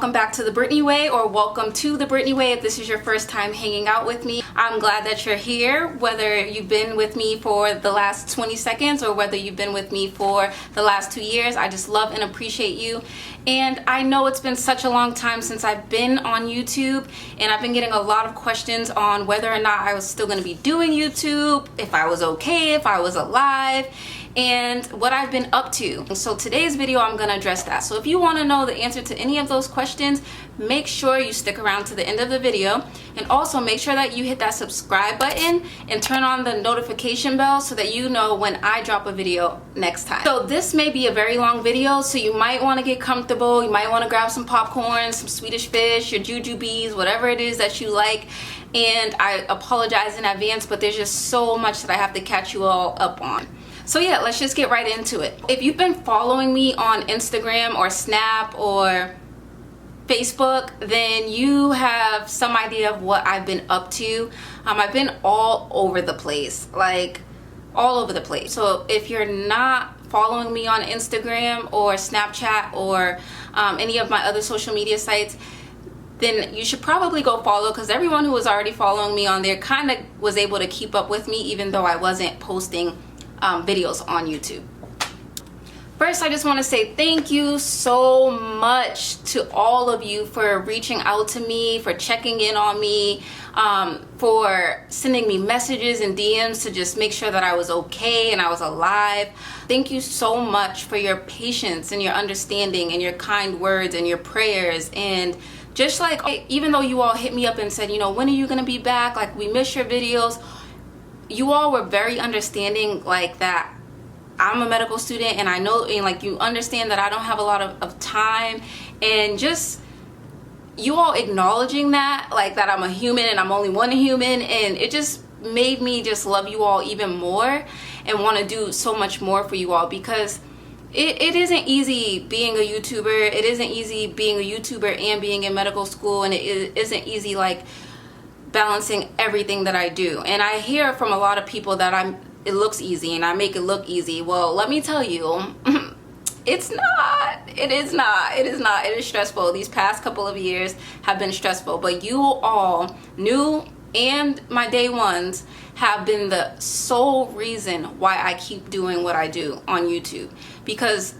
welcome back to The Brittny Way, or welcome to The Brittny Way if this is your first time hanging out with me. I'm glad that you're here, whether you've been with me for the last 20 seconds or whether you've been with me for the last 2 years. I just love and appreciate you. And I know it's been such a long time since I've been on YouTube, and I've been getting a lot of questions on whether or not I was still going to be doing YouTube, if I was okay, if I was alive, and what I've been up to. So today's video, I'm going to address that. So if you want to know the answer to any of those questions, make sure you stick around to the end of the video, and also make sure that you hit that subscribe button and turn on the notification bell so that you know when I drop a video next time. So this may be a very long video, so you might want to get comfortable. You might want to grab some popcorn, some Swedish fish, your jujubes, whatever it is that you like. And I apologize in advance, but there's just so much that I have to catch you all up on. So yeah, let's just get right into it. If you've been following me on Instagram or Snap or Facebook, then you have some idea of what I've been up to. I've been all over the place, like all over the place. So if you're not following me on Instagram or Snapchat or any of my other social media sites, then you should probably go follow, because everyone who was already following me on there kind of was able to keep up with me, even though I wasn't posting videos on YouTube. First, I just want to say thank you so much to all of you for reaching out to me, for checking in on me, for sending me messages and DMs to just make sure that I was okay and I was alive. Thank you so much for your patience and your understanding and your kind words and your prayers. And just like, even though you all hit me up and said, you know, when are you gonna be back? Like, we miss your videos. You all were very understanding, like that I'm a medical student, and I know, and like, you understand that I don't have a lot of time, and just you all acknowledging that, like, that I'm a human and I'm only one human, and it just made me just love you all even more and want to do so much more for you all, because it isn't easy being a YouTuber. It isn't easy being a YouTuber and being in medical school, and it isn't easy, like, balancing everything that I do. And I hear from a lot of people that it looks easy and I make it look easy. Well, let me tell you, it's not. It is not. It is not. It is stressful. These past couple of years have been stressful, but you all, new and my day ones, have been the sole reason why I keep doing what I do on YouTube, because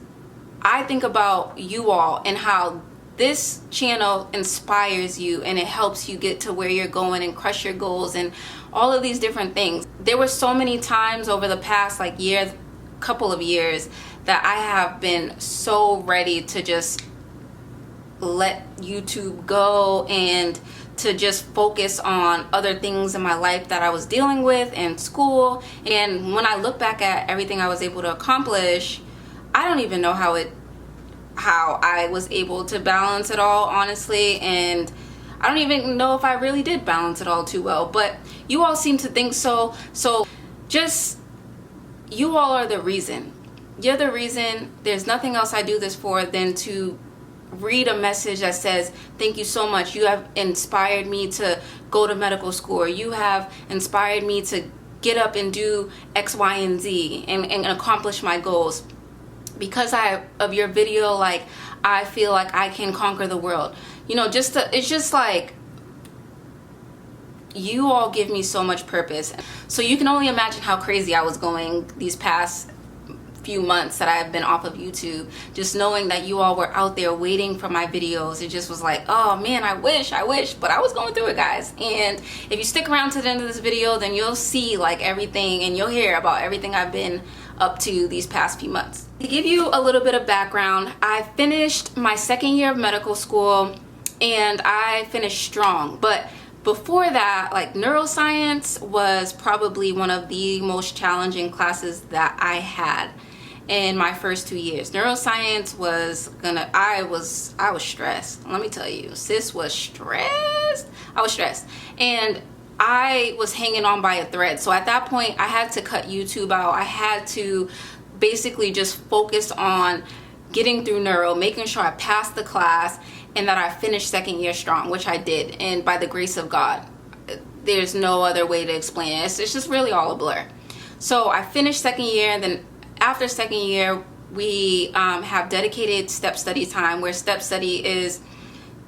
I think about you all and how this channel inspires you and it helps you get to where you're going and crush your goals and all of these different things. There were so many times over the past couple of years that I have been so ready to just let YouTube go and to just focus on other things in my life that I was dealing with and school. And when I look back at everything I was able to accomplish, I don't even know how I was able to balance it all, honestly, and I don't even know if I really did balance it all too well, but you all seem to think so. So just, you all are the reason. You're the reason. There's nothing else I do this for than to read a message that says, thank you so much. You have inspired me to go to medical school, or you have inspired me to get up and do X, Y, and Z and accomplish my goals. Because of your video, like, I feel like I can conquer the world. You know, it's just like, you all give me so much purpose. So you can only imagine how crazy I was going these past few months that I've been off of YouTube. Just knowing that you all were out there waiting for my videos, it just was like, oh man, I wish, but I was going through it, guys. And if you stick around to the end of this video, then you'll see, like, everything, and you'll hear about everything I've been up to these past few months. To give you a little bit of background, I finished my second year of medical school and I finished strong. But before that, like, neuroscience was probably one of the most challenging classes that I had in my first 2 years. Neuroscience was I was stressed. Let me tell you, sis was stressed. I was stressed. And I was hanging on by a thread. So at that point, I had to cut YouTube out. I had to basically just focus on getting through neuro, making sure I passed the class, and that I finished second year strong, which I did. And by the grace of God, there's no other way to explain it. It's just really all a blur. So I finished second year, and then after second year, we have dedicated step study time, where step study is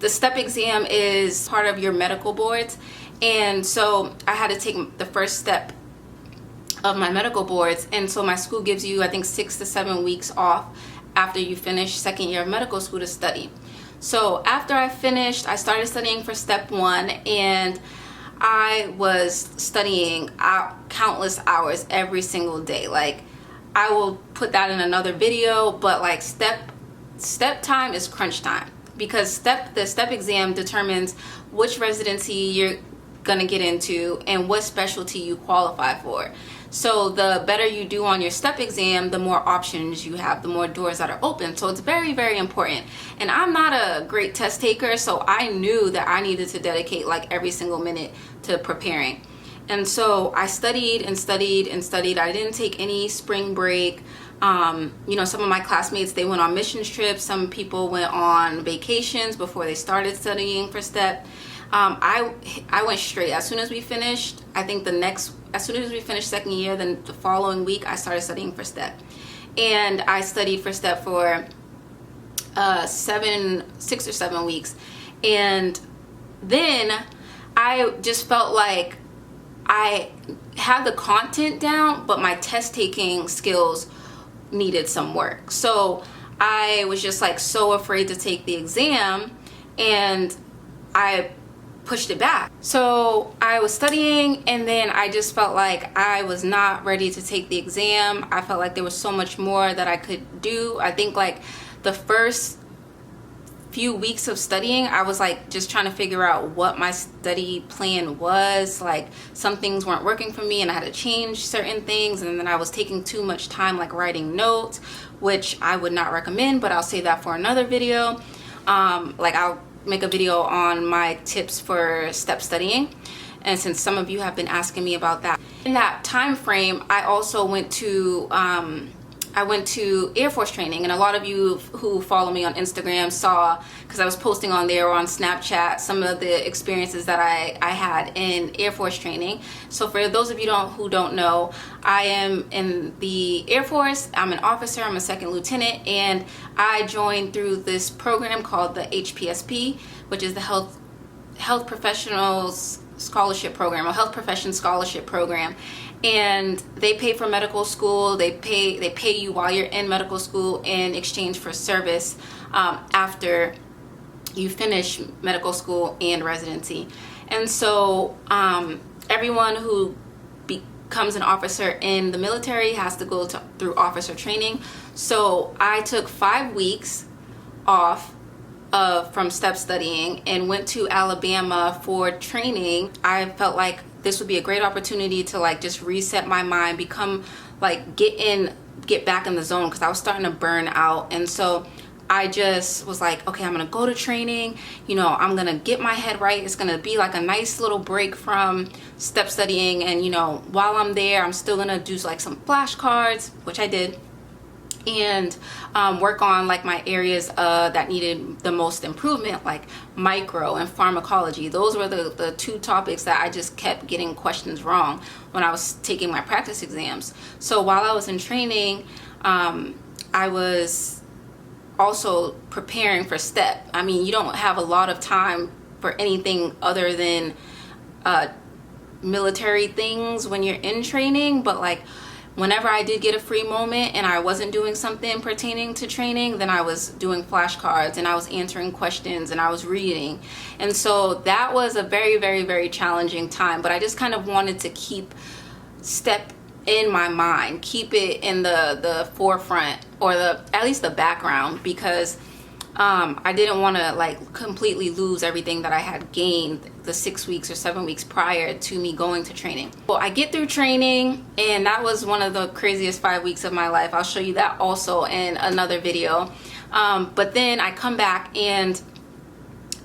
the STEP exam is part of your medical boards, and so I had to take the first step of my medical boards, and so my school gives you, I think, 6 to 7 weeks off after you finish second year of medical school to study. So after I finished, I started studying for Step 1, and I was studying countless hours every single day. Like, I will put that in another video, but like step time is crunch time, because the step exam determines which residency you're gonna get into and what specialty you qualify for. So the better you do on your step exam, the more options you have, the more doors that are open. So it's very, very important. And I'm not a great test taker, so I knew that I needed to dedicate like every single minute to preparing. And so I studied and studied and studied. I didn't take any spring break. You know, some of my classmates, they went on missions trips. Some people went on vacations before they started studying for STEP. I went straight. As soon as we finished, as soon as we finished second year, then the following week, I started studying for STEP. And I studied for STEP for 6 or 7 weeks. And then I just felt like I had the content down, but my test taking skills needed some work. So I was just like so afraid to take the exam, and I pushed it back. So I was studying, and then I just felt like I was not ready to take the exam. I felt like there was so much more that I could do. I think like the first few weeks of studying, I was like just trying to figure out what my study plan was. Like, some things weren't working for me and I had to change certain things, and then I was taking too much time like writing notes, which I would not recommend, but I'll save that for another video. Like, I'll make a video on my tips for STEP studying, and since some of you have been asking me about that. In that time frame, I also went to Air Force training, and a lot of you who follow me on Instagram saw, because I was posting on there or on Snapchat, some of the experiences that I had in Air Force training. So for those of you who don't know, I am in the Air Force. I'm an officer. I'm a second lieutenant, and I joined through this program called the HPSP, which is the Health Professionals Scholarship Program, or Health Profession Scholarship Program. And they pay for medical school. They pay you while you're in medical school in exchange for service after you finish medical school and residency. And so everyone who becomes an officer in the military has to go through officer training. So I took 5 weeks off from STEP studying and went to Alabama for training. I felt like this would be a great opportunity to like just reset my mind, become like get back in the zone, because I was starting to burn out. And so I just was like, okay, I'm gonna go to training, you know, I'm gonna get my head right. It's gonna be like a nice little break from STEP studying, and you know, while I'm there, I'm still gonna do like some flashcards, which I did, and work on like my areas that needed the most improvement, like micro and pharmacology. Those were the 2 topics that I just kept getting questions wrong when I was taking my practice exams. So while I was in training, I was also preparing for STEP. I mean, you don't have a lot of time for anything other than military things when you're in training, but like whenever I did get a free moment and I wasn't doing something pertaining to training, then I was doing flashcards and I was answering questions and I was reading. And so that was a very, very, very challenging time, but I just kind of wanted to keep STEP in my mind, keep it in the forefront, or at least the background, because I didn't want to like completely lose everything that I had gained the 6 weeks or 7 weeks prior to me going to training. Well, I get through training, and that was one of the craziest 5 weeks of my life. I'll show you that also in another video. But then I come back, and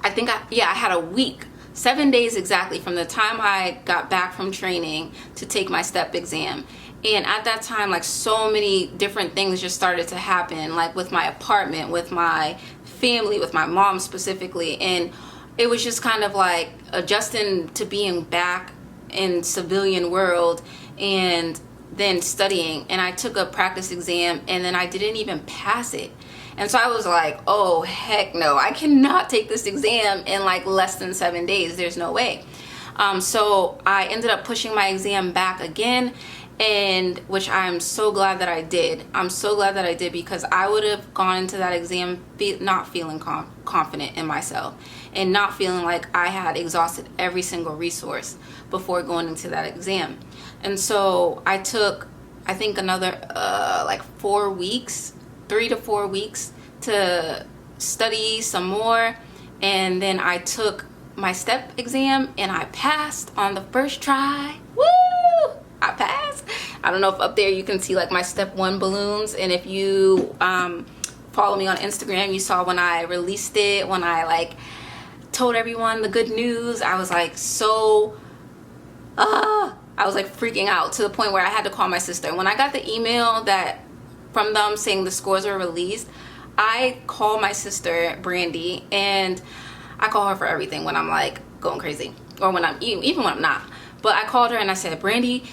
I think I had a week, 7 days exactly from the time I got back from training to take my STEP exam. And at that time, like, so many different things just started to happen, like with my apartment, with my family, with my mom specifically. And it was just kind of like adjusting to being back in civilian world and then studying. And I took a practice exam, and then I didn't even pass it. And so I was like, oh heck no, I cannot take this exam in like less than 7 days. There's no way. So I ended up pushing my exam back again, and which I'm so glad that I did. I'm so glad that I did, because I would have gone into that exam not feeling confident in myself, and not feeling like I had exhausted every single resource before going into that exam. And so I took, I think, another like 4 weeks, 3 to 4 weeks to study some more. And then I took my step exam and I passed on the first try. Woo! I passed. I don't know if up there you can see like my step 1 balloons, and if you follow me on Instagram, you saw when I released it, when I like told everyone the good news, I was like I was like freaking out to the point where I had to call my sister. When I got the email that from them saying the scores were released, I called my sister Brandy, and I call her for everything when I'm like going crazy, or when I'm even when I'm not. But I called her and I said, Brandy,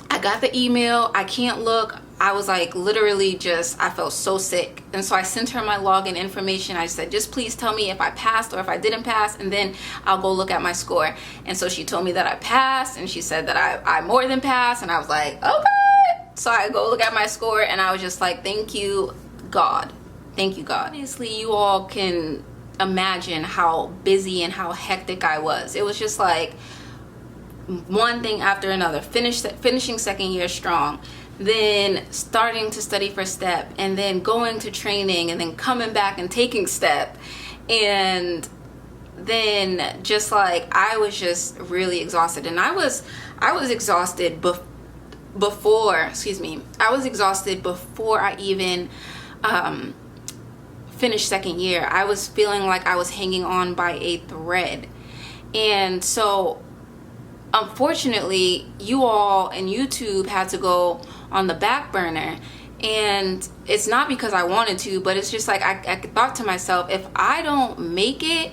I got the email, I can't look. I was like literally just, I felt so sick. And so I sent her my login information. I said, just please tell me if I passed or if I didn't pass, and then I'll go look at my score. And so she told me that I passed, and she said that I more than passed, and I was like, okay. So I go look at my score, and I was just like, thank you, God. Thank you, God. Obviously, you all can imagine how busy and how hectic I was. It was just like one thing after another, finishing second year strong, then starting to study for step, and then going to training, and then coming back and taking step, and then just like I was just really exhausted. And I was exhausted before I even finished second year. I was feeling like I was hanging on by a thread. And so unfortunately, you all and YouTube had to go on the back burner. And it's not because I wanted to, but it's just like I thought to myself, if I don't make it,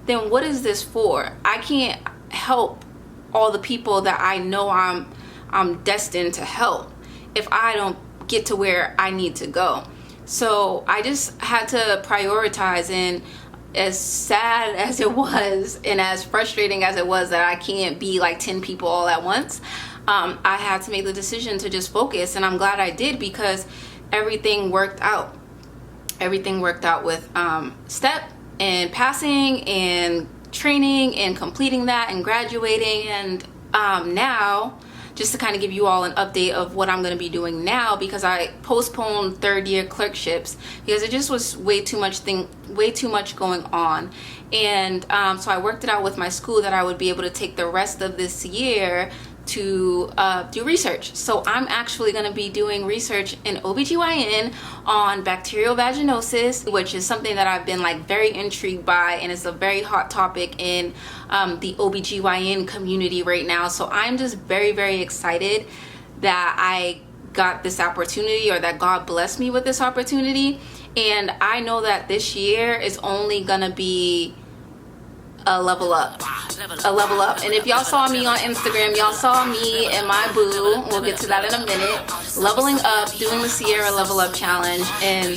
then what is this for? I can't help all the people that I know I'm destined to help if I don't get to where I need to go. So I just had to prioritize, and as sad as it was and as frustrating as it was that I can't be like 10 people all at once, I had to make the decision to just focus. And I'm glad I did, because everything worked out. Everything worked out with step and passing and training and completing that and graduating. And now, just to kind of give you all an update of what I'm going to be doing now, because I postponed third year clerkships because it just was way too much going on. And so I worked it out with my school that I would be able to take the rest of this year to do research. So I'm actually going to be doing research in OBGYN on bacterial vaginosis, which is something that I've been like very intrigued by, and it's a very hot topic in the OBGYN community right now. So I'm just very, very excited that I got this opportunity, or that God blessed me with this opportunity. And I know that this year is only gonna be a level up. And if y'all saw me on Instagram, y'all saw me and my boo, we'll get to that in a minute, leveling up, doing the Sierra Level Up Challenge. And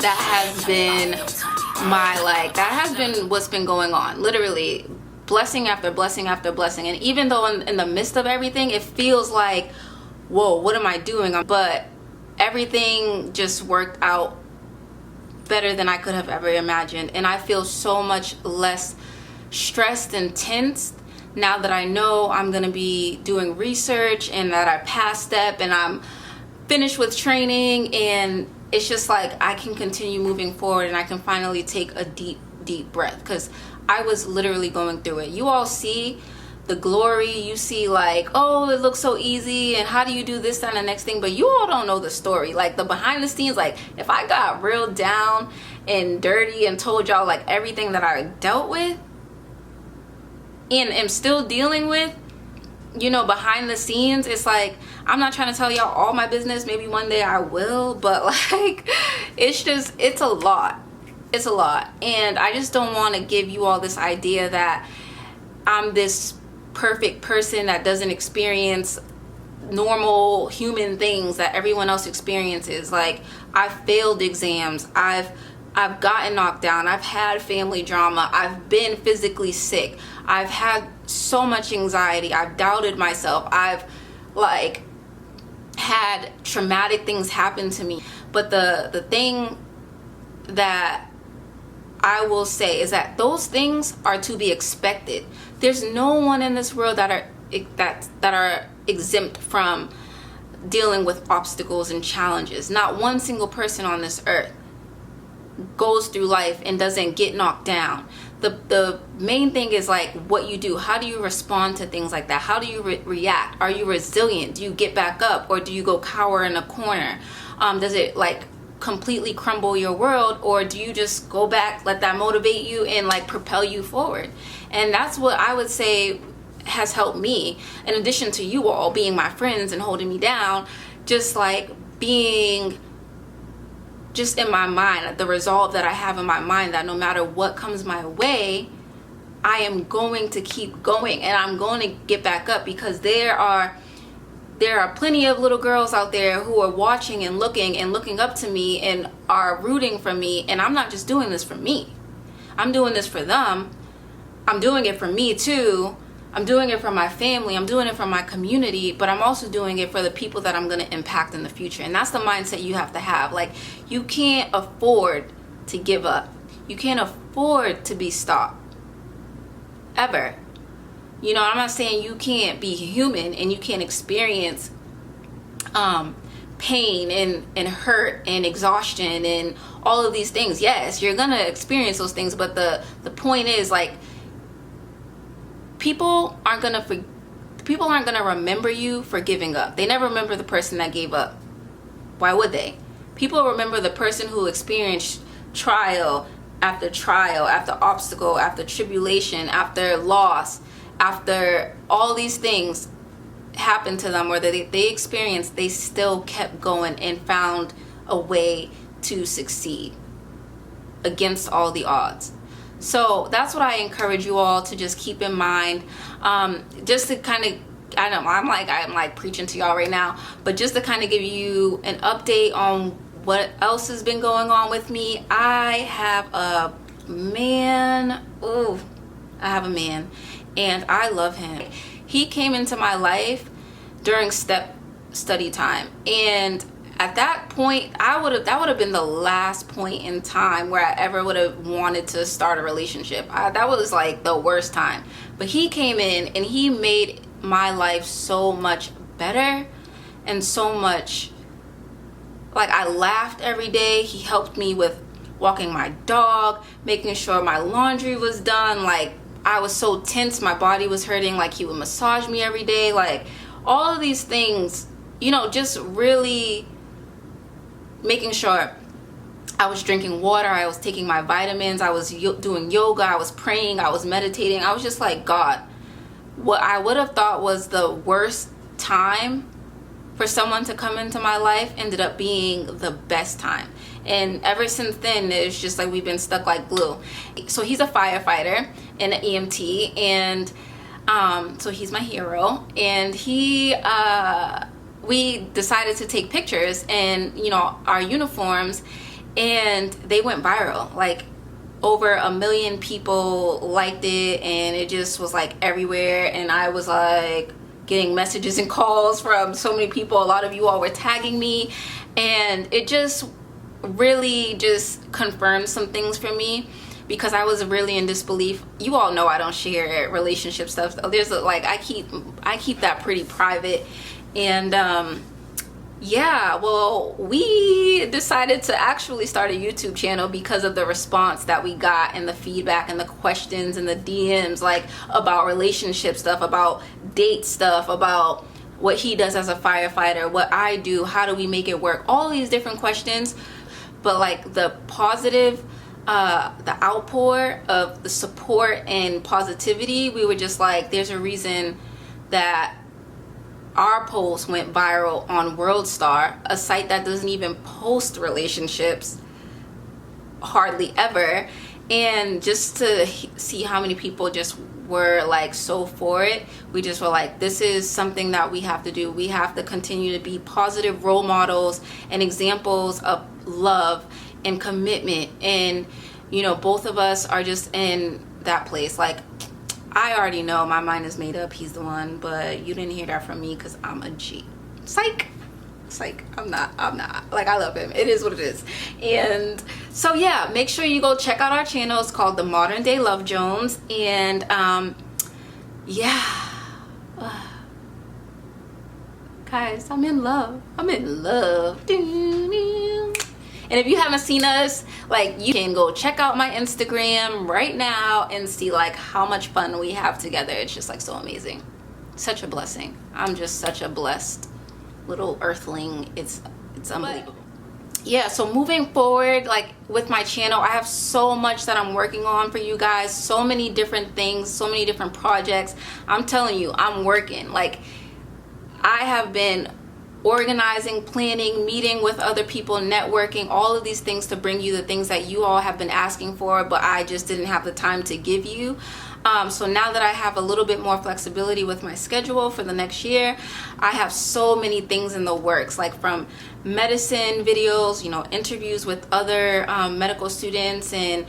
that has been that has been what's been going on. Literally blessing after blessing after blessing. And even though in the midst of everything, it feels like, whoa, what am I doing? But everything just worked out better than I could have ever imagined. And I feel so much less stressed and tense now that I know I'm going to be doing research, and that I passed step, and I'm finished with training. And it's just like I can continue moving forward, and I can finally take a deep breath, because I was literally going through it. You all see the glory, you see like, oh, it looks so easy, and how do you do this, that, and the next thing, but you all don't know the story, like the behind the scenes. Like if I got real down and dirty and told y'all like everything that I dealt with and am still dealing with, you know, behind the scenes, it's like, I'm not trying to tell y'all all my business, maybe one day I will, but like it's a lot. And I just don't want to give you all this idea that I'm this perfect person that doesn't experience normal human things that everyone else experiences. Like, I've failed exams, I've gotten knocked down, I've had family drama, I've been physically sick, I've had so much anxiety, I've doubted myself, I've like had traumatic things happen to me. But the thing that I will say is that those things are to be expected. There's no one in this world that are exempt from dealing with obstacles and challenges. Not one single person on this earth goes through life and doesn't get knocked down. The main thing is like what you do. How do you respond to things like that? How do you react? Are you resilient? Do you get back up, or do you go cower in a corner? Does it like completely crumble your world, or do you just go back, let that motivate you and like propel you forward? And that's what I would say has helped me, in addition to you all being my friends and holding me down. Just like being just in my mind, the resolve that I have in my mind that no matter what comes my way, I am going to keep going and I'm going to get back up, because there are plenty of little girls out there who are watching and looking up to me and are rooting for me. And I'm not just doing this for me. I'm doing this for them. I'm doing it for me too. I'm doing it for my family. I'm doing it for my community, but I'm also doing it for the people that I'm going to impact in the future. And that's the mindset you have to have. Like, you can't afford to give up. You can't afford to be stopped. Ever. You know, I'm not saying you can't be human and you can't experience pain and hurt and exhaustion and all of these things. Yes, you're going to experience those things, but the point is, like, people aren't going to remember you for giving up. They never remember the person that gave up. Why would they? People remember the person who experienced trial after obstacle, after tribulation, after loss, after all these things happened to them, or that they experienced, they still kept going and found a way to succeed against all the odds. So that's what I encourage you all to just keep in mind. Just to kind of, I know I'm like preaching to y'all right now, but just to kind of give you an update on what else has been going on with me. I have a man. And I love him. He came into my life during step study time, and at that point, that would have been the last point in time where I ever would have wanted to start a relationship. That was like the worst time. But he came in and he made my life so much better, and so much, like, I laughed every day. He helped me with walking my dog, making sure my laundry was done. Like, I was so tense, my body was hurting. Like, he would massage me every day. Like, all of these things, you know, just really making sure I was drinking water, I was taking my vitamins, I was doing yoga, I was praying, I was meditating. I was just like, God, what I would have thought was the worst time for someone to come into my life ended up being the best time. And ever since then, it's just like we've been stuck like glue. So he's a firefighter and an EMT, and so he's my hero. And we decided to take pictures and, you know, our uniforms, and they went viral. Like, over 1 million people liked it, and it just was like everywhere. And I was like getting messages and calls from so many people. A lot of you all were tagging me, and it just really just confirmed some things for me, because I was really in disbelief. You all know I don't share relationship stuff. There's like, I keep that pretty private. And yeah, well, we decided to actually start a YouTube channel because of the response that we got, and the feedback and the questions and the DMs, like, about relationship stuff, about date stuff, about what he does as a firefighter, what I do, how do we make it work, all these different questions. But like the positive, the outpour of the support and positivity, we were just like, there's a reason that our post went viral on WorldStar, a site that doesn't even post relationships hardly ever. And just to see how many people just were like so for it, we just were like, this is something that we have to do. We have to continue to be positive role models and examples of love and commitment. And you know, both of us are just in that place. Like, I already know my mind is made up, he's the one, but you didn't hear that from me because I'm a G. Psych. I'm not like, I love him. It is what it is. And so yeah, make sure you go check out our channel. It's called The Modern Day Love Jones. And yeah, guys, I'm in love. And if you haven't seen us, like, you can go check out my Instagram right now and see like how much fun we have together. It's just like so amazing. Such a blessing. I'm just such a blessed little earthling. It's unbelievable. Yeah, so moving forward, like with my channel, I have so much that I'm working on for you guys. So many different things, so many different projects. I'm telling you, I'm working. Like, I have been organizing, planning, meeting with other people, networking, all of these things to bring you the things that you all have been asking for, but I just didn't have the time to give you. So now that I have a little bit more flexibility with my schedule for the next year, I have so many things in the works, like from medicine videos, you know, interviews with other medical students and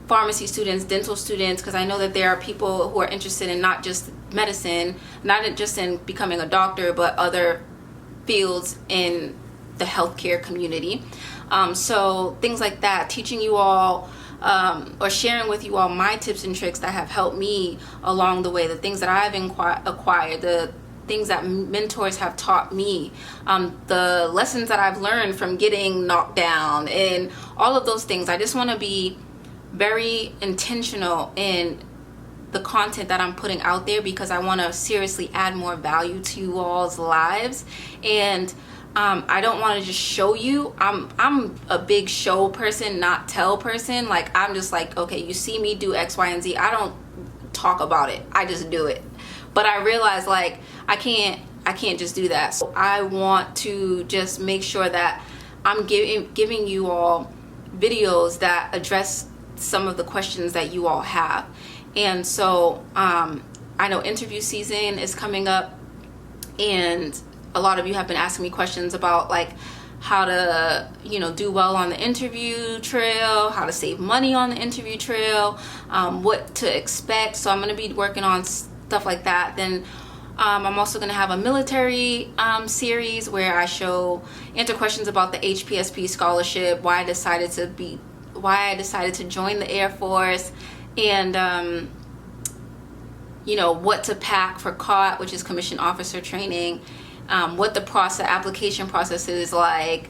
pharmacy students, dental students, because I know that there are people who are interested in not just medicine, not just in becoming a doctor, but other fields in the healthcare community. So things like that, teaching you all or sharing with you all my tips and tricks that have helped me along the way, the things that I've acquired, the things that mentors have taught me, the lessons that I've learned from getting knocked down, and all of those things. I just want to be very intentional in the content that I'm putting out there, because I want to seriously add more value to you all's lives. And I don't want to just show you. I'm a big show person, not tell person. Like, I'm just like, okay, you see me do X, Y, and Z. I don't talk about it. I just do it. But I realize, like, I can't just do that. So I want to just make sure that I'm giving you all videos that address some of the questions that you all have. And so I know interview season is coming up, and a lot of you have been asking me questions about like how to, you know, do well on the interview trail, how to save money on the interview trail, what to expect. So I'm going to be working on stuff like that. Then I'm also going to have a military series where I answer questions about the HPSP scholarship, why I decided to join the Air Force, and you know, what to pack for COT, which is commissioned officer training, what the application process is like,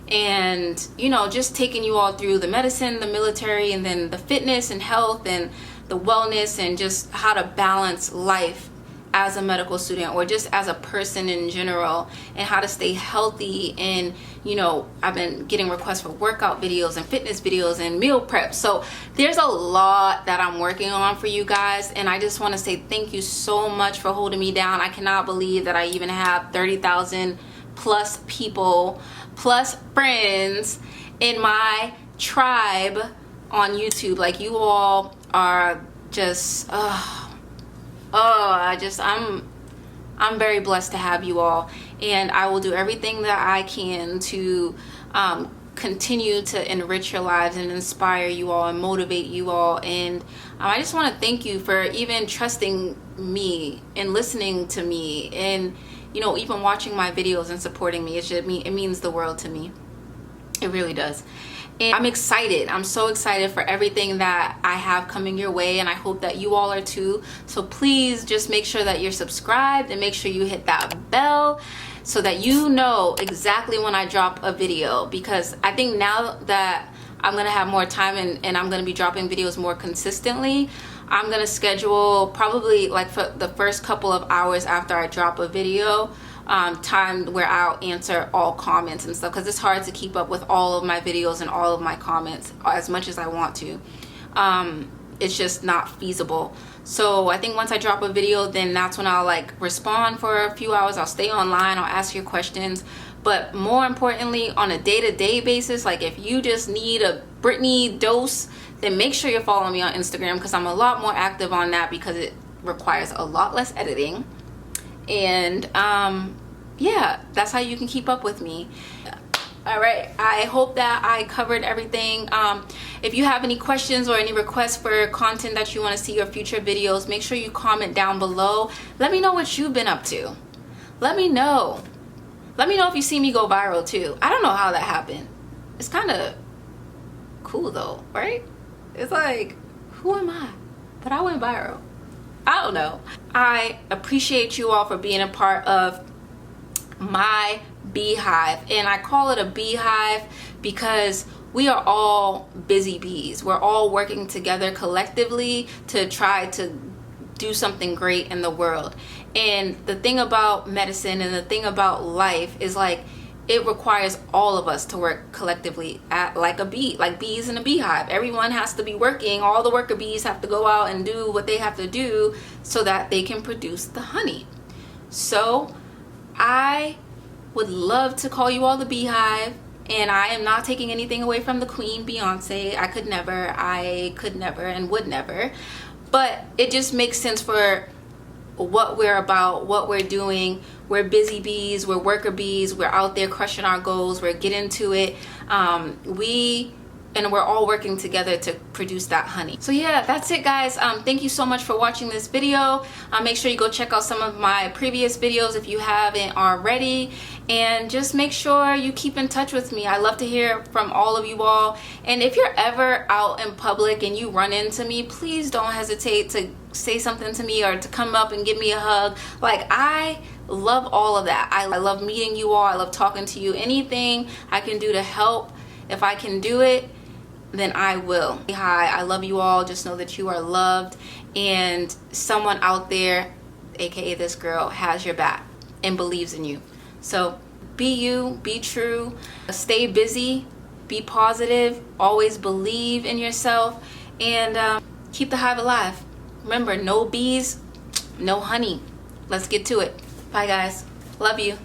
and you know, just taking you all through the medicine, the military, and then the fitness and health and the wellness, and just how to balance life as a medical student or just as a person in general, and how to stay healthy. And you know, I've been getting requests for workout videos and fitness videos and meal prep. So there's a lot that I'm working on for you guys, and I just want to say thank you so much for holding me down. I cannot believe that I even have 30,000 plus people plus friends in my tribe on YouTube. Like, you all are just I'm very blessed to have you all, and I will do everything that I can to continue to enrich your lives and inspire you all and motivate you all. And I just want to thank you for even trusting me and listening to me, and you know, even watching my videos and supporting me. It means the world to me. It really does. And I'm excited. I'm so excited for everything that I have coming your way, and I hope that you all are too. So please just make sure that you're subscribed, and make sure you hit that bell so that you know exactly when I drop a video, because I think now that I'm gonna have more time and I'm gonna be dropping videos more consistently, I'm gonna schedule probably like for the first couple of hours after I drop a video, time where I'll answer all comments and stuff, because it's hard to keep up with all of my videos and all of my comments as much as I want to. It's just not feasible. So I think once I drop a video, then that's when I'll like respond for a few hours. I'll stay online, I'll ask your questions. But more importantly, on a day-to-day basis, like if you just need a Brittny Dose, then make sure you're following me on Instagram, because I'm a lot more active on that because it requires a lot less editing. And yeah, that's how you can keep up with me. All right, I hope that I covered everything. If you have any questions or any requests for content that you want to see or future videos, make sure you comment down below. Let me know what you've been up to. Let me know. Let me know if you see me go viral too. I don't know how that happened. It's kind of cool though, right? It's like, who am I? But I went viral. I don't know. I appreciate you all for being a part of my beehive, and I call it a beehive because we are all busy bees. We're all working together collectively to try to do something great in the world. And the thing about medicine and the thing about life is, like, it requires all of us to work collectively like a bee, like bees in a beehive. Everyone has to be working. All the worker bees have to go out and do what they have to do so that they can produce the honey. So I would love to call you all the beehive, and I am not taking anything away from the queen, Beyonce. I could never and would never. But it just makes sense for what we're about, what we're doing. We're busy bees, we're worker bees, we're out there crushing our goals, we're getting to it. We're all working together to produce that honey. So yeah, that's it, guys. Thank you so much for watching this video. Make sure you go check out some of my previous videos if you haven't already, and just make sure you keep in touch with me. I love to hear from all of you all. And if you're ever out in public and you run into me, please don't hesitate to say something to me or to come up and give me a hug. Like, I love all of that. I love meeting you all. I love talking to you. Anything I can do to help, if I can do it, then I will. Hi, I love you all. Just know that you are loved, and someone out there, aka this girl, has your back and believes in you. So be you, be true, stay busy, be positive, always believe in yourself, and keep the hive alive. Remember, no bees, no honey. Let's get to it. Bye, guys. Love you.